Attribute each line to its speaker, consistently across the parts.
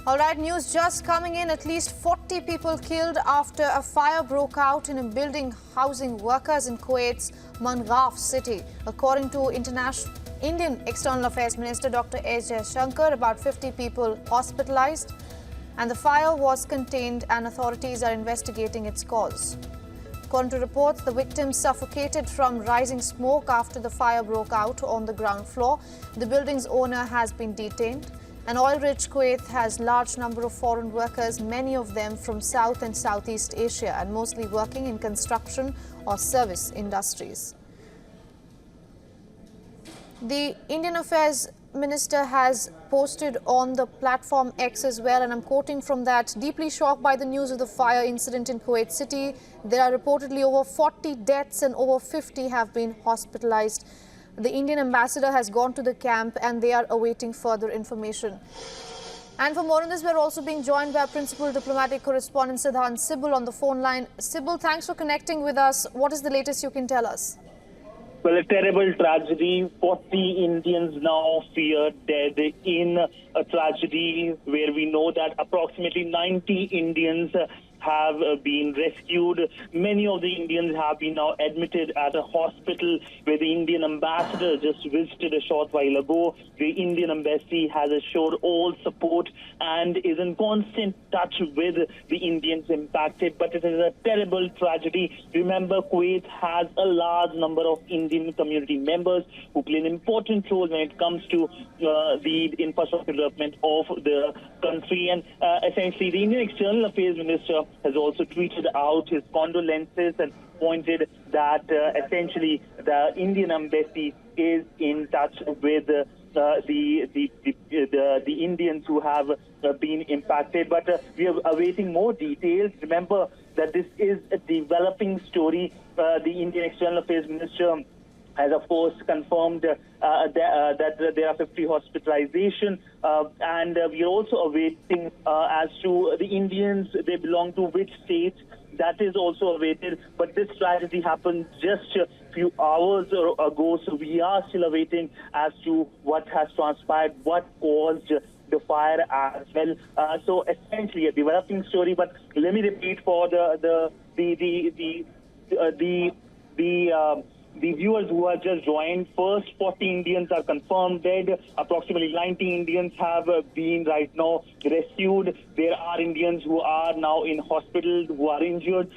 Speaker 1: All right, news just coming in. At least 40 people killed after a fire broke out in a building housing workers in Kuwait's Mangaf city. According to Indian External Affairs Minister Dr. S. Shankar, about 50 people hospitalized, and the fire was contained and authorities are investigating its cause. According to reports, the victims suffocated from rising smoke after the fire broke out on the ground floor. The building's owner has been detained. An oil-rich Kuwait has large number of foreign workers, many of them from South and Southeast Asia, and mostly working in construction or service industries. The Indian Affairs Minister has posted on the platform X as well, and I'm quoting from that: deeply shocked by the news of the fire incident in Kuwait City. There are reportedly over 40 deaths and over 50 have been hospitalized. The Indian ambassador has gone to the camp and they are awaiting further information. And for more on this, we're also being joined by our principal diplomatic correspondent Siddhant Sibul on the phone line. Sibul, thanks for connecting with us. What is the latest you can tell us?
Speaker 2: Well, a terrible tragedy. 40 Indians now feared dead in a tragedy where we know that approximately 90 Indians have been rescued. Many of the Indians have been now admitted at a hospital where the Indian ambassador just visited a short while ago. The Indian embassy has assured all support and is in constant touch with the Indians impacted. But it is a terrible tragedy. Remember, Kuwait has a large number of Indian community members who play an important role when it comes to the infrastructure development of the country. And essentially, the Indian External Affairs Minister has also tweeted out his condolences and pointed that essentially the Indian embassy is in touch with the Indians who have been impacted. But we are awaiting more details. Remember that this is a developing story. The Indian External Affairs Minister has, of course, confirmed that there are 50 hospitalization, and we are also awaiting as to the Indians, they belong to which states. That is also awaited, but this tragedy happened just a few hours ago, so we are still awaiting as to what has transpired, what caused the fire as well. So essentially a developing story, but let me repeat for the viewers who have just joined. First, 40 Indians are confirmed dead. Approximately 90 Indians have been right now rescued. There are Indians who are now in hospital, who are injured.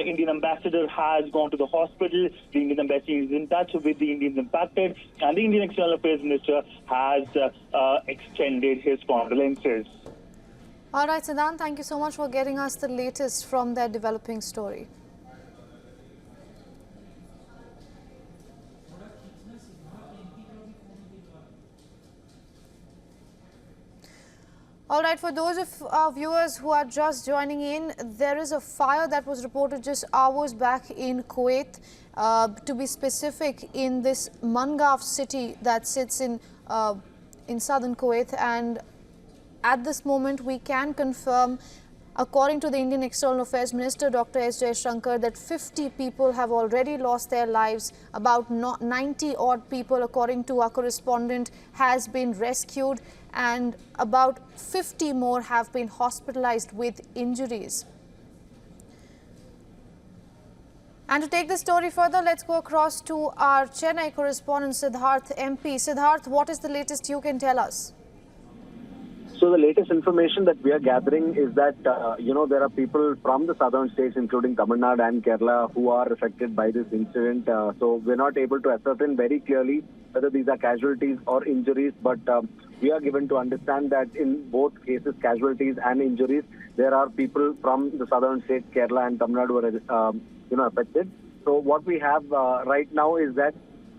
Speaker 2: Indian ambassador has gone to the hospital. The Indian embassy is in touch with the Indians impacted. And the Indian External Affairs Minister has extended his condolences.
Speaker 1: All right, Siddhant, thank you so much for getting us the latest from that developing story. All right, for those of our viewers who are just joining in, there is a fire that was reported just hours back in Kuwait, to be specific, in this Mangaf city that sits in southern Kuwait. And at this moment, we can confirm, according to the Indian External Affairs Minister Dr. S. Shankar, that 50 people have already lost their lives. About 90 odd people, according to our correspondent, has been rescued, and about 50 more have been hospitalized with injuries. And to take the story further, let's go across to our Chennai correspondent Siddharth MP. Siddharth, what is the latest you can tell us?
Speaker 3: So the latest information that we are gathering is that, there are people from the southern states, including Tamil Nadu and Kerala, who are affected by this incident. So we're not able to ascertain very clearly whether these are casualties or injuries, but we are given to understand that in both cases, casualties and injuries, there are people from the southern states, Kerala and Tamil Nadu, who are affected. So what we have right now is that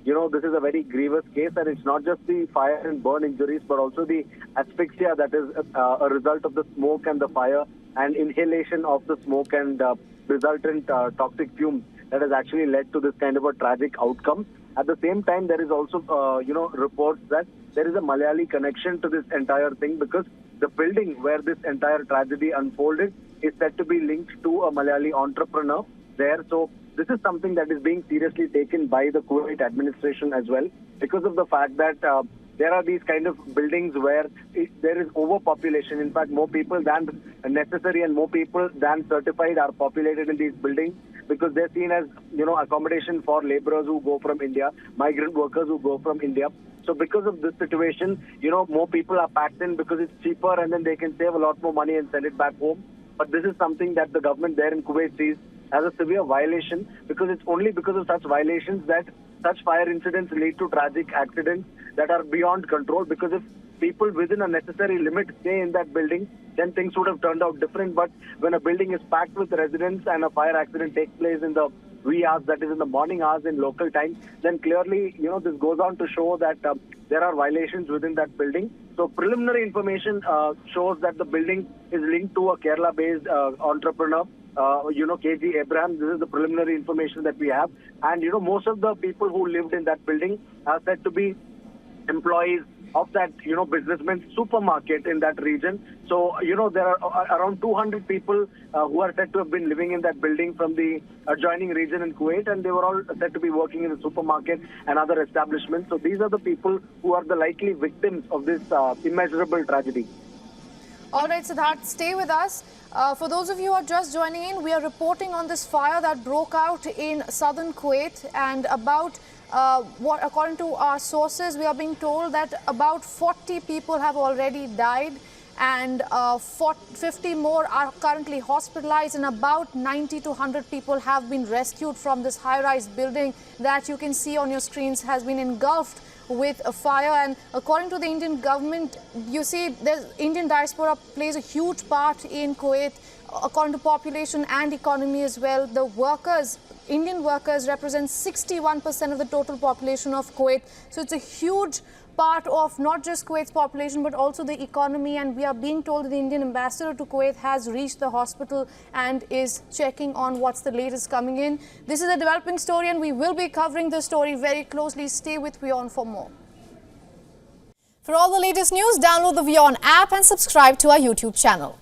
Speaker 3: this is a very grievous case, and it's not just the fire and burn injuries, but also the asphyxia that is a result of the smoke and the fire and inhalation of the smoke and resultant toxic fumes that has actually led to this kind of a tragic outcome. At the same time, there is also, reports that there is a Malayali connection to this entire thing, because the building where this entire tragedy unfolded is said to be linked to a Malayali entrepreneur there. So this is something that is being seriously taken by the Kuwait administration as well, because of the fact that there are these kind of buildings where there is overpopulation. In fact, more people than necessary and more people than certified are populated in these buildings because they're seen as, accommodation for laborers who go from India, migrant workers who go from India. So because of this situation, more people are packed in because it's cheaper and then they can save a lot more money and send it back home. But this is something that the government there in Kuwait sees as a severe violation, because it's only because of such violations that such fire incidents lead to tragic accidents that are beyond control. Because if people within a necessary limit stay in that building, then things would have turned out different. But when a building is packed with residents and a fire accident takes place in the wee hours, that is in the morning hours in local time, then clearly, this goes on to show that there are violations within that building. So preliminary information shows that the building is linked to a Kerala-based entrepreneur, KG Abraham. This is the preliminary information that we have. And, most of the people who lived in that building are said to be employees of that, businessman's supermarket in that region. So, there are around 200 people who are said to have been living in that building from the adjoining region in Kuwait, and they were all said to be working in the supermarket and other establishments. So these are the people who are the likely victims of this immeasurable tragedy.
Speaker 1: All right, Siddharth, stay with us. For those of you who are just joining in, we are reporting on this fire that broke out in southern Kuwait, and about according to our sources, we are being told that about 40 people have already died, and 50 more are currently hospitalized, and about 90 to 100 people have been rescued from this high-rise building that you can see on your screens has been engulfed with a fire. And according to the Indian government, you see the Indian diaspora plays a huge part in Kuwait, according to population and economy as well. The workers, Indian workers, represent 61% of the total population of Kuwait. So it's a huge part of not just Kuwait's population but also the economy, and we are being told that the Indian ambassador to Kuwait has reached the hospital and is checking on what's the latest coming in. This is a developing story and we will be covering the story very closely. Stay with WION for more. For all the latest news, download the WION app and subscribe to our YouTube channel.